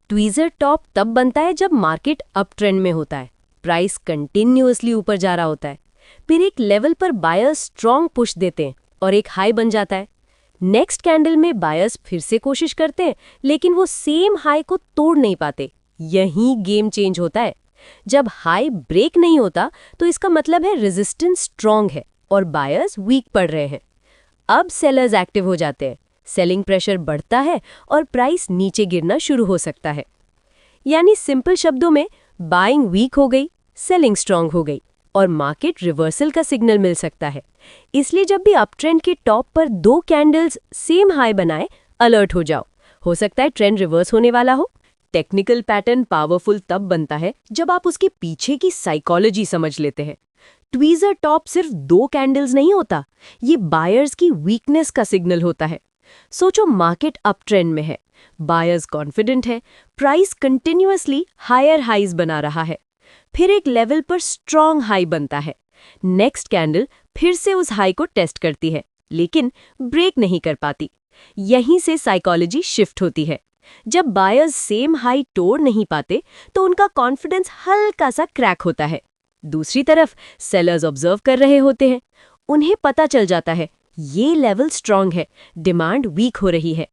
Tweezer top तब बनता है जब मार्केट अप ट्रेंड में होता है, प्राइस कंटिन्यूअसली ऊपर जा रहा होता है, फिर एक लेवल पर बायर्स स्ट्रॉन्ग पुश देते हैं और एक हाई बन जाता है। नेक्स्ट कैंडल में बायर्स फिर से कोशिश करते हैं, लेकिन वो सेम हाई को तोड़ नहीं पाते। यहीं गेम चेंज होता है। जब हाई ब्रेक नहीं होता तो इसका मतलब है रेजिस्टेंस स्ट्रॉन्ग है और बायर्स वीक पड़ रहे हैं। अब सेलर्स एक्टिव हो जाते हैं, सेलिंग प्रेशर बढ़ता है और प्राइस नीचे गिरना शुरू हो सकता है। यानी सिंपल शब्दों में, बाइंग वीक हो गई, सेलिंग स्ट्रांग हो गई और मार्केट रिवर्सल का सिग्नल मिल सकता है। इसलिए जब भी अप ट्रेंड के टॉप पर 2 कैंडल्स सेम हाई बनाए, अलर्ट हो जाओ, हो सकता है ट्रेंड रिवर्स होने वाला हो। टेक्निकल पैटर्न पावरफुल तब बनता है जब आप उसके पीछे की साइकोलॉजी समझ लेते हैं। ट्वीजर टॉप सिर्फ 2 कैंडल्स नहीं होता, ये बायर्स की वीकनेस का सिग्नल होता है। सोचो, मार्केट अप ट्रेंड में है, बायर्स कॉन्फिडेंट है, प्राइस कंटिन्यूअसली हायर हाइज बना रहा है, फिर एक लेवल पर स्ट्रॉन्ग हाई बनता है। नेक्स्ट कैंडल फिर से उस हाई को टेस्ट करती है, लेकिन ब्रेक नहीं कर पाती। यहीं से साइकोलॉजी शिफ्ट होती है। जब बायर्स सेम हाई तोड़ नहीं पाते तो उनका कॉन्फिडेंस हल्का सा क्रैक होता है। दूसरी तरफ सेलर्स ऑब्जर्व कर रहे होते हैं, उन्हें पता चल जाता है ये लेवल स्ट्रांग है, डिमांड वीक हो रही है,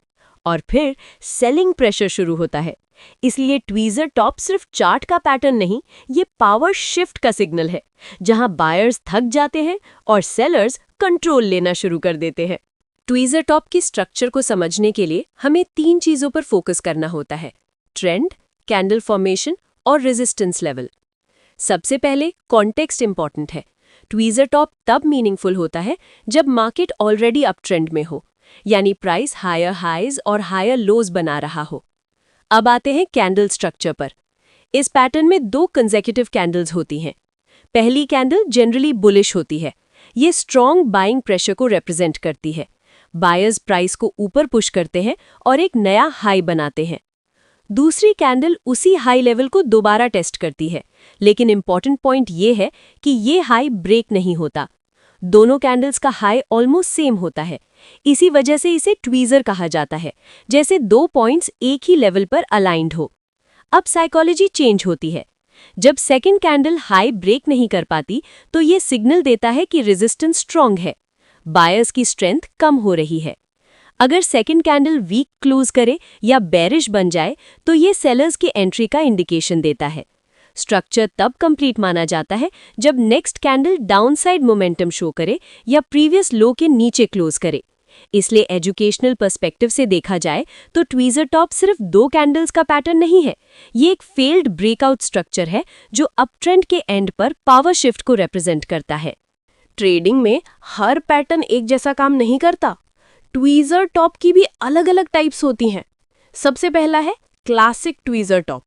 और फिर सेलिंग प्रेशर शुरू होता है। इसलिए ट्वीजर टॉप सिर्फ चार्ट का पैटर्न नहीं, ये पावर शिफ्ट का सिग्नल है, जहां बायर्स थक जाते हैं और सेलर्स कंट्रोल लेना शुरू कर देते हैं। ट्वीजर टॉप की स्ट्रक्चर को समझने के लिए हमें 3 चीजों पर फोकस करना होता है: ट्रेंड, कैंडल फॉर्मेशन और रेजिस्टेंस लेवल। सबसे पहले कॉन्टेक्स्ट इंपॉर्टेंट है। ट्वीजर टॉप तब मीनिंगफुल होता है जब मार्केट ऑलरेडी अप ट्रेंड में हो, यानी प्राइस हायर हाइज और हायर लोज बना रहा हो। अब आते हैं कैंडल स्ट्रक्चर पर। इस पैटर्न में 2 कंसेक्यूटिव कैंडल्स होती हैं। पहली कैंडल जनरली बुलिश होती है, ये स्ट्रॉन्ग बाइंग प्रेशर को रिप्रेजेंट करती है। बायर्स प्राइस को ऊपर पुश करते हैं और एक नया हाई बनाते हैं। दूसरी कैंडल उसी हाई लेवल को दोबारा टेस्ट करती है, लेकिन इंपॉर्टेंट पॉइंट ये है कि ये हाई ब्रेक नहीं होता। दोनों कैंडल्स का हाई ऑलमोस्ट सेम होता है, इसी वजह से इसे ट्वीजर कहा जाता है, जैसे 2 पॉइंट्स एक ही लेवल पर अलाइंड हो। अब साइकोलॉजी चेंज होती है। जब सेकंड कैंडल हाई ब्रेक नहीं कर पाती तो ये सिग्नल देता है कि रेजिस्टेंस स्ट्रॉन्ग है, बायर्स की स्ट्रेंथ कम हो रही है। अगर सेकंड कैंडल वीक क्लोज करे या बेरिश बन जाए तो ये सेलर्स की एंट्री का इंडिकेशन देता है। स्ट्रक्चर तब कंप्लीट माना जाता है जब next candle downside momentum show करे या प्रीवियस लो के नीचे क्लोज करे। इसलिए एजुकेशनल पर्सपेक्टिव से देखा जाए तो ट्वीजर टॉप सिर्फ 2 कैंडल्स का पैटर्न नहीं है, ये एक फेल्ड ब्रेकआउट स्ट्रक्चर है जो अप ट्रेंड के एंड पर पावर शिफ्ट को रिप्रेजेंट करता है। ट्रेडिंग में हर पैटर्न एक जैसा काम नहीं करता। ट्वीजर टॉप की भी अलग अलग टाइप्स होती हैं। सबसे पहला है क्लासिक ट्वीजर टॉप।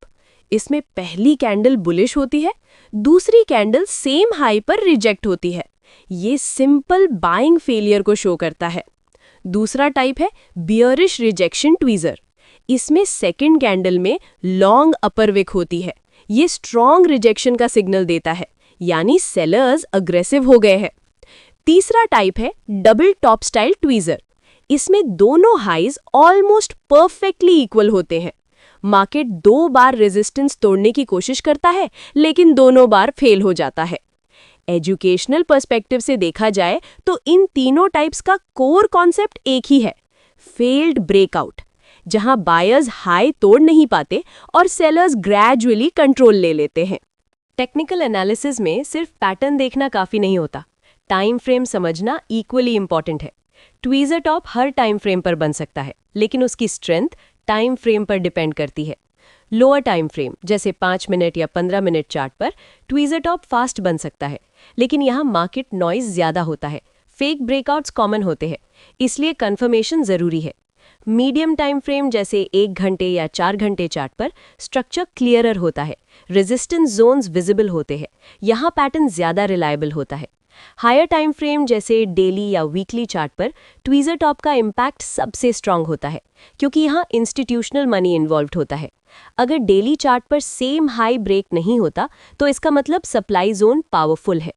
इसमें पहली कैंडल बुलिश होती है, दूसरी कैंडल सेम हाई पर रिजेक्ट होती है। ये सिंपल बाइंग फेलियर को शो करता है। दूसरा टाइप है बियरिश रिजेक्शन ट्वीजर। इसमें सेकंड कैंडल में लॉन्ग अपर विक होती है। ये स्ट्रॉन्ग रिजेक्शन का सिग्नल देता है, यानी सेलर्स अग्रेसिव हो गए हैं। तीसरा टाइप है डबल टॉप स्टाइल ट्वीजर। इसमें दोनों हाइज ऑलमोस्ट परफेक्टली इक्वल होते हैं। मार्केट 2 बार रेजिस्टेंस तोड़ने की कोशिश करता है, लेकिन दोनों बार फेल हो जाता है। एजुकेशनल पर्सपेक्टिव से देखा जाए तो इन तीनों टाइप्स का कोर कॉन्सेप्ट एक ही है: फेल्ड ब्रेकआउट, जहां बायर्स हाई तोड़ नहीं पाते और सेलर्स ग्रेजुअली कंट्रोल ले लेते हैं। टेक्निकल एनालिसिस में सिर्फ पैटर्न देखना काफी नहीं होता, टाइम फ्रेम समझना इक्वली इंपॉर्टेंट है। ट्वीजर टॉप हर टाइम फ्रेम पर बन सकता है, लेकिन उसकी स्ट्रेंथ टाइम फ्रेम पर डिपेंड करती है। लोअर टाइम फ्रेम जैसे 5 मिनट या 15 मिनट चार्ट पर ट्वीजर टॉप फास्ट बन सकता है, लेकिन यहाँ मार्केट नॉइज ज्यादा होता है, फेक ब्रेकआउट्स कॉमन होते हैं, इसलिए कंफर्मेशन जरूरी है। मीडियम टाइम फ्रेम जैसे 1 घंटे या 4 घंटे चार्ट पर स्ट्रक्चर क्लियरर होता है, रेजिस्टेंस जोन्स विजिबल होते हैं, यहाँ पैटर्न ज्यादा रिलायबल होता है। हायर टाइम फ्रेम जैसे डेली या वीकली चार्ट पर ट्वीजर टॉप का इम्पैक्ट सबसे स्ट्रांग होता है, क्योंकि यहाँ इंस्टीट्यूशनल मनी इन्वॉल्व होता है। अगर डेली चार्ट पर सेम हाई ब्रेक नहीं होता तो इसका मतलब सप्लाई जोन पावरफुल है।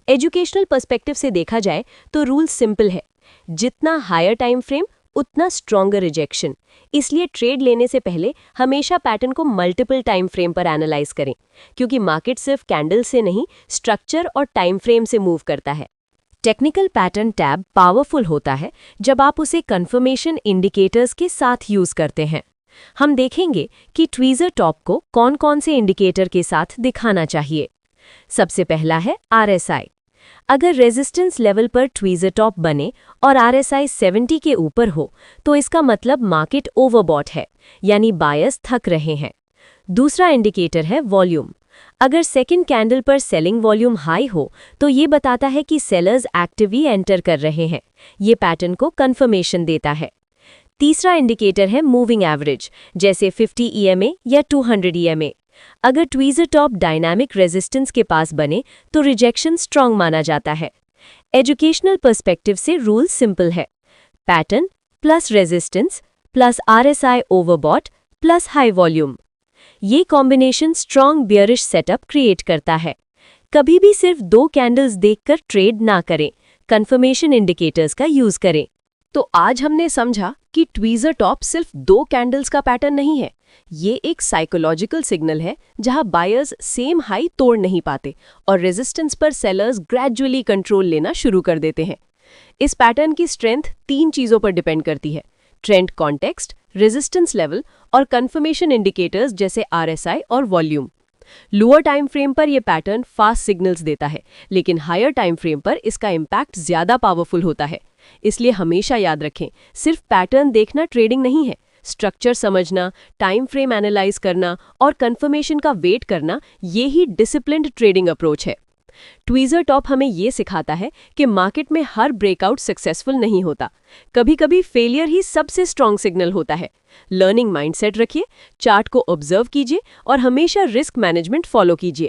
एजुकेशनल पर्सपेक्टिव से देखा जाए तो रूल सिंपल है: जितना हायर टाइम फ्रेम उतना स्ट्रॉन्गर रिजेक्शन। इसलिए ट्रेड लेने से पहले हमेशा पैटर्न को मल्टीपल टाइम फ्रेम पर एनालाइज करें, क्योंकि मार्केट सिर्फ कैंडल से नहीं, स्ट्रक्चर और टाइम फ्रेम से मूव करता है। टेक्निकल पैटर्न टैब पावरफुल होता है जब आप उसे कंफर्मेशन इंडिकेटर्स के साथ यूज करते हैं। हम देखेंगे कि ट्वीजर टॉप को कौन कौन से इंडिकेटर के साथ दिखाना चाहिए। सबसे पहला है RSI। अगर रेजिस्टेंस लेवल पर ट्वीजर टॉप बने और RSI 70 के ऊपर हो तो इसका मतलब मार्केट ओवरबॉट है, यानी बायर्स थक रहे हैं। दूसरा इंडिकेटर है वॉल्यूम। अगर सेकंड कैंडल पर सेलिंग वॉल्यूम हाई हो तो ये बताता है कि सेलर्स एक्टिवली एंटर कर रहे हैं। ये पैटर्न को कंफर्मेशन देता है। तीसरा इंडिकेटर है मूविंग एवरेज, जैसे 50 EMA या 200 EMA। अगर ट्वीजर टॉप डायनामिक रेजिस्टेंस के पास बने तो रिजेक्शन स्ट्रांग माना जाता है। एजुकेशनल पर्सपेक्टिव से रूल सिंपल है, pattern plus resistance plus RSI overbought plus high volume. ये combination strong bearish setup create करता है। कभी भी सिर्फ 2 कैंडल्स देखकर ट्रेड ना करें, कंफर्मेशन इंडिकेटर्स का यूज करें। तो आज हमने समझा कि ट्वीजर टॉप सिर्फ 2 कैंडल्स का पैटर्न नहीं है, ये एक साइकोलॉजिकल सिग्नल है जहां बायर्स सेम हाई तोड़ नहीं पाते और रेजिस्टेंस पर सेलर्स ग्रेजुअली कंट्रोल लेना शुरू कर देते हैं। इस पैटर्न की स्ट्रेंथ 3 चीजों पर डिपेंड करती है: ट्रेंड कॉन्टेक्स्ट, रेजिस्टेंस लेवल और कंफर्मेशन इंडिकेटर्स जैसे RSI और वॉल्यूम। लोअर टाइम फ्रेम पर यह पैटर्न फास्ट सिग्नल्स देता है, लेकिन हायर टाइम फ्रेम पर इसका इम्पैक्ट ज्यादा पावरफुल होता है। इसलिए हमेशा याद रखें, सिर्फ पैटर्न देखना ट्रेडिंग नहीं है, स्ट्रक्चर समझना, टाइम फ्रेम एनालाइज करना और कंफर्मेशन का वेट करना, ये ही डिसिप्लिन्ड ट्रेडिंग अप्रोच है। ट्वीजर टॉप हमें ये सिखाता है कि मार्केट में हर ब्रेकआउट सक्सेसफुल नहीं होता, कभी-कभी फेलियर ही सबसे स्ट्रॉन्ग सिग्नल होता है। लर्निंग माइंडसेट रखिए, चार्ट को ऑब्जर्व कीजिए और हमेशा रिस्क मैनेजमेंट फॉलो कीजिए।